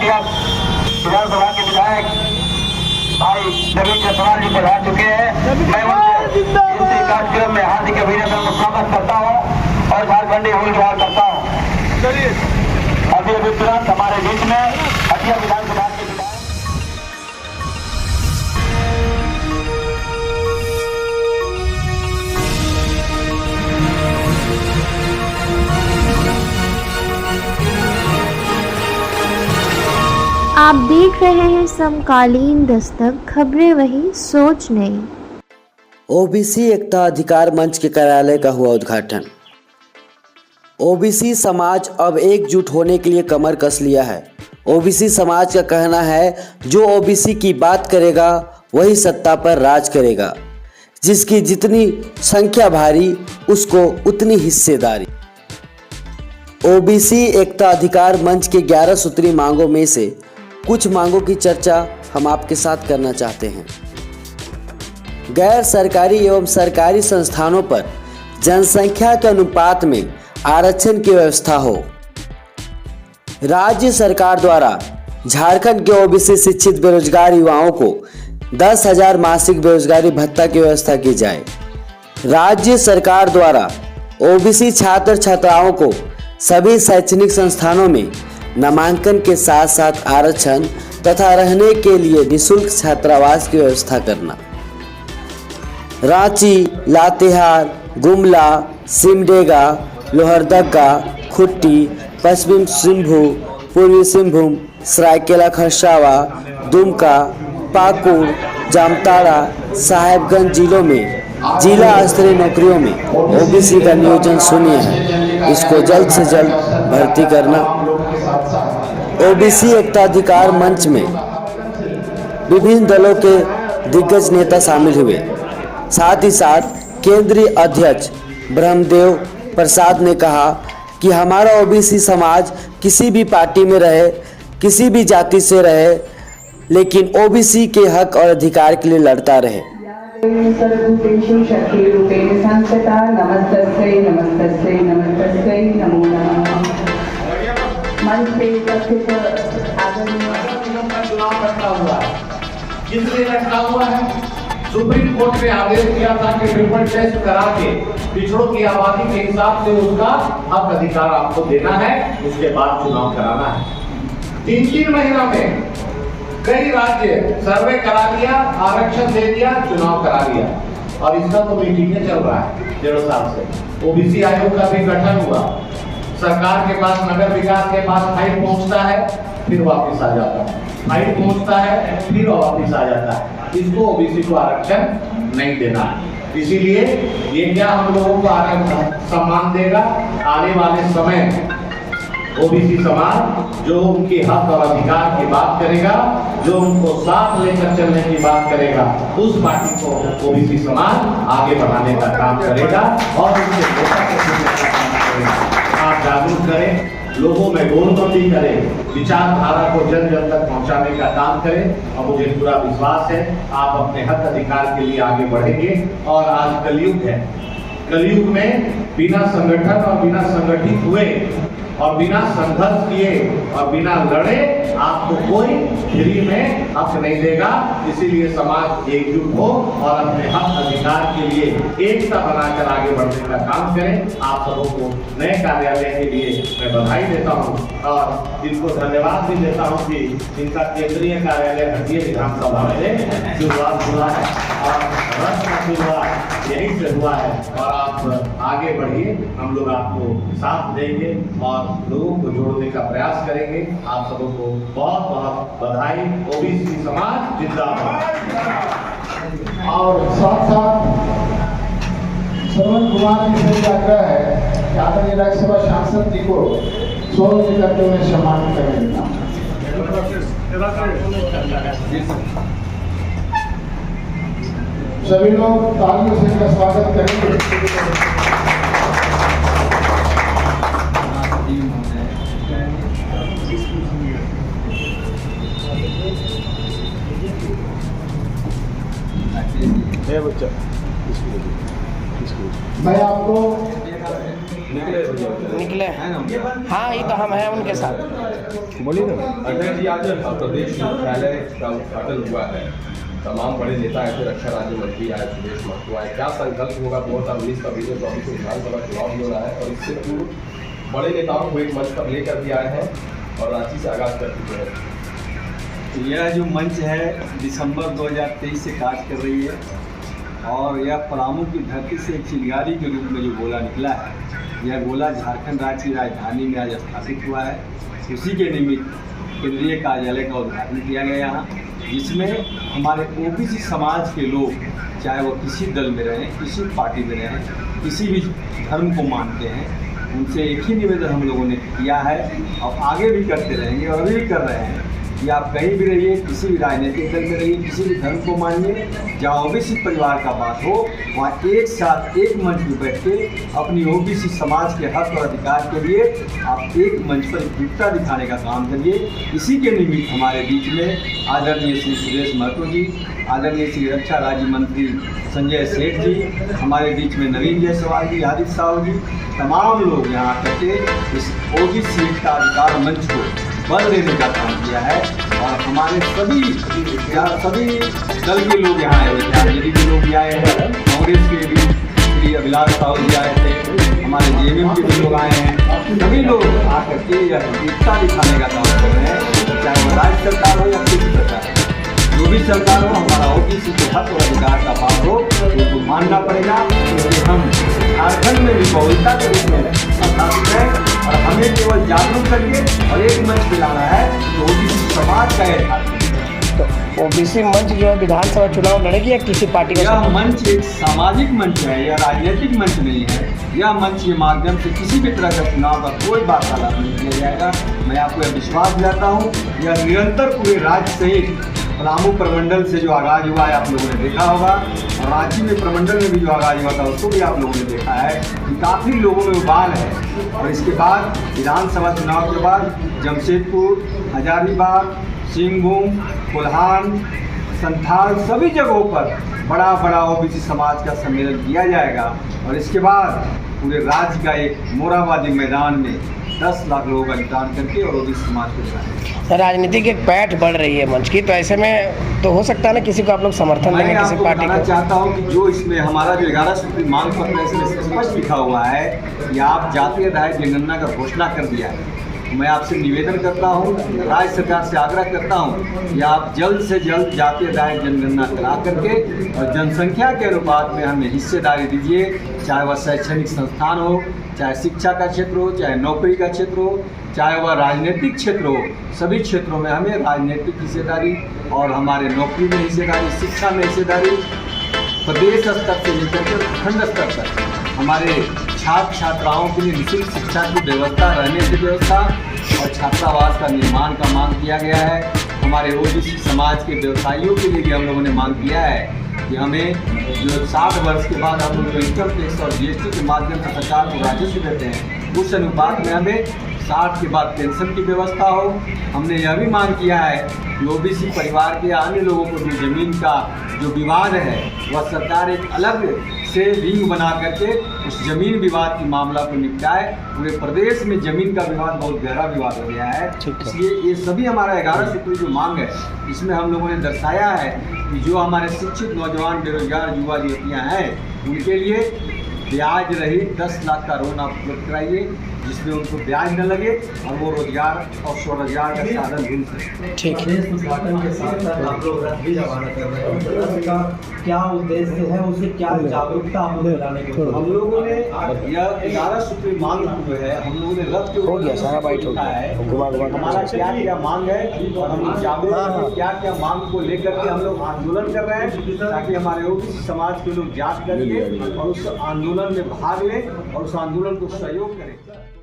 कटिया विधानसभा के विधायक भाई नवीन जायसवाल जी पधार चुके हैं। मैं उनसे इस कार्यक्रम में हार्दिक अभिनंदन और स्वागत करता हूँ और झारखंडी हुल जोहार करता हूँ। अभी अभी तुरंत हमारे बीच में हटिया विधानसभा के विधायक आप देख रहे हैं समकालीन दस्तक, खबरें वही सोच नहीं। ओबीसी एकता अधिकार मंच के कार्यालय का हुआ उद्घाटन। ओबीसी समाज अब एकजुट होने के लिए कमर कस लिया है। ओबीसी समाज का कहना है जो ओबीसी की बात करेगा वही सत्ता पर राज करेगा, जिसकी जितनी संख्या भारी उसको उतनी हिस्सेदारी। ओबीसी एकता अधिकार मंच के 11 सूत्री मांगों में से कुछ मांगों की चर्चा हम आपके साथ करना चाहते हैं। गैर सरकारी एवं सरकारी संस्थानों पर जनसंख्या के अनुपात में आरक्षण की व्यवस्था हो। राज्य सरकार द्वारा झारखंड के ओबीसी शिक्षित बेरोजगार युवाओं को 10,000 मासिक बेरोजगारी भत्ता की व्यवस्था की जाए। राज्य सरकार द्वारा ओबीसी छात्र छात्राओं को सभी शैक्षणिक संस्थानों में नामांकन के साथ साथ आरक्षण तथा रहने के लिए निःशुल्क छात्रावास की व्यवस्था करना। रांची, लातेहार, गुमला, सिमडेगा, लोहरदगा, खुट्टी, पश्चिम सिंहभूम, पूर्वी सिंहभूम, सरायकेला खरसावा, दुमका, पाकुड़, जामताड़ा, साहेबगंज जिलों में जिला स्तरीय नौकरियों में ओबीसी का नियोजन शून्य है। इसको जल्द से जल्द भर्ती करना। ओबीसी एकता अधिकार मंच में विभिन्न दलों के दिग्गज नेता शामिल हुए। साथ ही साथ केंद्रीय अध्यक्ष ब्रह्मदेव प्रसाद ने कहा कि हमारा ओबीसी समाज किसी भी पार्टी में रहे, किसी भी जाति से रहे, लेकिन ओबीसी के हक और अधिकार के लिए लड़ता रहे। सर्वभूतेषु शक्तिरूपेण संस्थिता नमस्तस्यै नमस्तस्यै नमस्तस्यै नमो नमः। मंच पे उपस्थित चुनाव रखा हुआ है। किसने रखा हुआ है? सुप्रीम कोर्ट ने आदेश दिया था कि ट्रिपल टेस्ट करा के पिछड़ों की आबादी के हिसाब से उसका हक अधिकार आपको देना है, उसके बाद चुनाव कराना है। 3-3 महीना में कई राज्य सर्वे करा लिया, आरक्षण दे दिया, चुनाव करा लिया और इसका तो मीटिंग चल रहा है 1.5 साल से। ओबीसी आयोग का भी गठन हुआ, सरकार के पास, नगर विकास के पास फाइल पहुंचता है, फिर वापस आ जाता है, फाइल पहुंचता है, फिर वापस आ जाता है। इसको ओबीसी को आरक्षण नहीं देना है। इसीलिए ये क्या हम लोगों को आरक्षण सम्मान देगा? आने वाले समय ओबीसी समाज जो उनके हक और अधिकार की बात करेगा, जो उनको साथ लेकर चलने की बात करेगा, उस पार्टी को ओबीसी समाज आगे बढ़ाने का काम करेगा और उनके वोट को चुनने का काम करेगा। आप जागरूक करें, लोगों में गोलबंदी करें, विचारधारा को जन जन तक पहुंचाने का काम करें और मुझे पूरा विश्वास है आप अपने हक अधिकार के लिए आगे बढ़ेंगे। और आज कलयुग है, कलयुग में बिना संगठन और बिना संगठित हुए और बिना संघर्ष किए और बिना लड़े आपको कोई फ्री में हक नहीं देगा। इसीलिए समाज एकजुट हो और अपने हक अधिकार के लिए एकता बनाकर आगे बढ़ने का काम करें। आप सबों को नए कार्यालय के लिए मैं बधाई देता हूं और इनको धन्यवाद भी देता हूं कि इनका केंद्रीय कार्यालय हटिया विधानसभा में शुरुआत हुआ है और रथ का शुरुआत यहीं से हुआ है और आप आगे बढ़िए, हम लोग आपको साथ देंगे और लोगों को जोड़ने का प्रयास करेंगे। आप सबों को बहुत बहुत बधाई। ओबीसी समाज जिंदाबाद। और साथ साथ श्रवण कुमार जी से आग्रह है कि आदरणीय राज्यसभा सांसद जी को 100 रुपये करते हुए सम्मानित करेंगे। सभी लोग तालियों से इनका स्वागत करेंगे। मैं आपको निकले हाँ, ये तो हम हैं उनके साथ। अध्यक्ष जी, आज प्रदेश मुख्यालय का उद्घाटन हुआ है, तमाम बड़े नेता आए थे, रक्षा राज्य मंत्री आए, सुरेश महतो आए। क्या संकल्प होगा 2019 का? 2024 विधानसभा चुनाव भी हो रहा है और इससे पूर्व बड़े नेताओं को एक मंच पर लेकर भी आए हैं और रांची से आगाज कर चुके हैं। यह जो मंच है दिसंबर 2023 से कार्य कर रही है और यह पलामू की धरती से एक चिंगारी के रूप में जो गोला निकला है, यह गोला झारखंड राज्य की राजधानी में आज स्थापित हुआ है। उसी के निमित्त केंद्रीय कार्यालय का उद्घाटन किया गया यहाँ, जिसमें हमारे ओबीसी समाज के लोग, चाहे वो किसी दल में रहें, किसी पार्टी में रहें, किसी भी धर्म को मानते हैं, उनसे एक ही निवेदन हम लोगों ने किया है और आगे भी करते रहेंगे और अभी भी कर रहे हैं कि आप कहीं भी रहिए, किसी भी राजनीतिक दल में रहिए, किसी भी धर्म को मानिए, जहाँ ओबीसी परिवार का बात हो वहाँ एक साथ एक मंच में बैठ के अपनी ओबीसी समाज के हक और अधिकार के लिए आप एक मंच पर एकजुटता दिखाने का काम करिए। इसी के निमित्त हमारे बीच में आदरणीय श्री सुरेश महतो जी, आदरणीय श्री रक्षा राज्य मंत्री संजय सेठ जी, हमारे बीच में नवीन जायसवाल जी, हार्दिक साहू जी, तमाम लोग यहाँ करके इस ओबीसी एकता अधिकार मंच को बल देने का काम किया है। और हमारे सभी दल के लोग यहाँ आए हुए, आरजेडी के लोग भी आए हैं, कांग्रेस के भी श्री अभिलाष साहू जी आए थे, हमारे जेएमएम के भी लोग आए हैं। सभी लोग आकर के यह एकता दिखाने का काम कर रहे हैं, चाहे वो राज्य सरकार हो या किसी सरकार, जो भी सरकार हो, हमारा ओबीसी के हक और अधिकार का बात हो तो मानना पड़ेगा। क्योंकि हम झारखंड में भी बहुलता के रूप में स्थापित हैं और हमें केवल जागरूक करिए और एक मंच दिलाना है तो ओबीसी समाज का यथार्थ। तो ओबीसी मंच जो है विधानसभा चुनाव लड़ेगी या किसी पार्टी को? यह मंच एक सामाजिक मंच है, यह राजनीतिक मंच नहीं है। यह मंच के माध्यम से किसी भी तरह का चुनाव का कोई वार्तालाप नहीं किया जाएगा। मैं आपको यह विश्वास दिलाता हूँ, यह निरंतर पूरे राज्य सहित पलामू प्रमंडल से जो आगाज हुआ है आप लोगों ने देखा होगा, और रांची में प्रमंडल में भी जो आगाज हुआ था उसको भी आप लोगों ने देखा है कि काफ़ी लोगों में उबाल है। और इसके बाद विधानसभा चुनाव के बाद जमशेदपुर, हजारीबाग, सिंहभूम, कोल्हान, संथाल सभी जगहों पर बड़ा बड़ा ओबीसी समाज का सम्मेलन किया जाएगा और इसके बाद पूरे राज्य का एक मोराबादी मैदान में 10 लाख लोगों का जुटान करके और ओबीसी समाज को दिखाएंगे। राजनीति की एक पैठ बढ़ रही है मंच की, तो ऐसे में तो हो सकता है ना किसी को आप लोग समर्थन देंगे किसी पार्टी को? चाहता हूँ कि जो इसमें हमारा जो 11 सूत्री मांग पत्र है इसमें स्पष्ट लिखा हुआ है कि आप जातीय आधार जनगणना का घोषणा कर दिया है। मैं आपसे निवेदन करता हूँ, राज्य सरकार से आग्रह करता हूँ कि आप जल्द से जल्द जातीय आधार जनगणना करा करके और जनसंख्या के अनुपात में हमें हिस्सेदारी दीजिए, चाहे वह शैक्षणिक संस्थान हो, चाहे शिक्षा का क्षेत्र हो, चाहे नौकरी का क्षेत्र हो, चाहे वह राजनीतिक क्षेत्र हो, सभी क्षेत्रों में हमें राजनीतिक हिस्सेदारी और हमारे नौकरी में हिस्सेदारी, शिक्षा में हिस्सेदारी, प्रदेश स्तर से लेकर के खंड स्तर तक हमारे छात्र छात्राओं के लिए निःशुल्क शिक्षा की व्यवस्था, रहने की व्यवस्था और छात्रावास का निर्माण का मांग किया गया है। हमारे ओबीसी समाज के व्यवसायियों के लिए भी हम लोगों ने मांग किया है कि हमें जो 60 वर्ष के बाद हम लोग जो इनकम टैक्स और जीएसटी के माध्यम से सरकार को राजस्व देते हैं, उस अनुपात में हमें 60 के बाद पेंशन की व्यवस्था हो। हमने यह भी मांग किया है कि ओबीसी परिवार के अन्य लोगों को जो जमीन का जो विवाद है वह सरकार एक अलग से विंग बना करके उस जमीन विवाद की मामला को निपटाए। पूरे प्रदेश में जमीन का विवाद बहुत गहरा विवाद हो गया है, इसलिए ये सभी हमारा 11 सूत्री जो मांग है इसमें हम लोगों ने दर्शाया है कि जो हमारे शिक्षित नौजवान बेरोजगार युवा युवतियाँ हैं उनके लिए ब्याज रहित 10 लाख का लोन आप उपलब्ध कराइए, जिसमें उनको ब्याज न लगे और वो रोजगार और स्वरोजगार का साधन ढूंढ सकें। ठीक है। उद्घाटन के साथ साथ आप लोग रथ भी रवाना कर रहे हैं, रथ का क्या उद्देश्य है, उसे क्या जागरूकता हम लोग लाने के? हम लोगों ने यह 11 सूत्री मांग जो है हम लोगों ने रथ के हो गया सारा बाइट हो गया है, हमारा क्या क्या मांग है और हम जागरूक क्या क्या मांग को लेकर के हम लोग आंदोलन कर रहे हैं ताकि हमारे ओबीसी समाज के लोग जांच करके और उस आंदोलन में भाग लें और उस आंदोलन को सहयोग करें।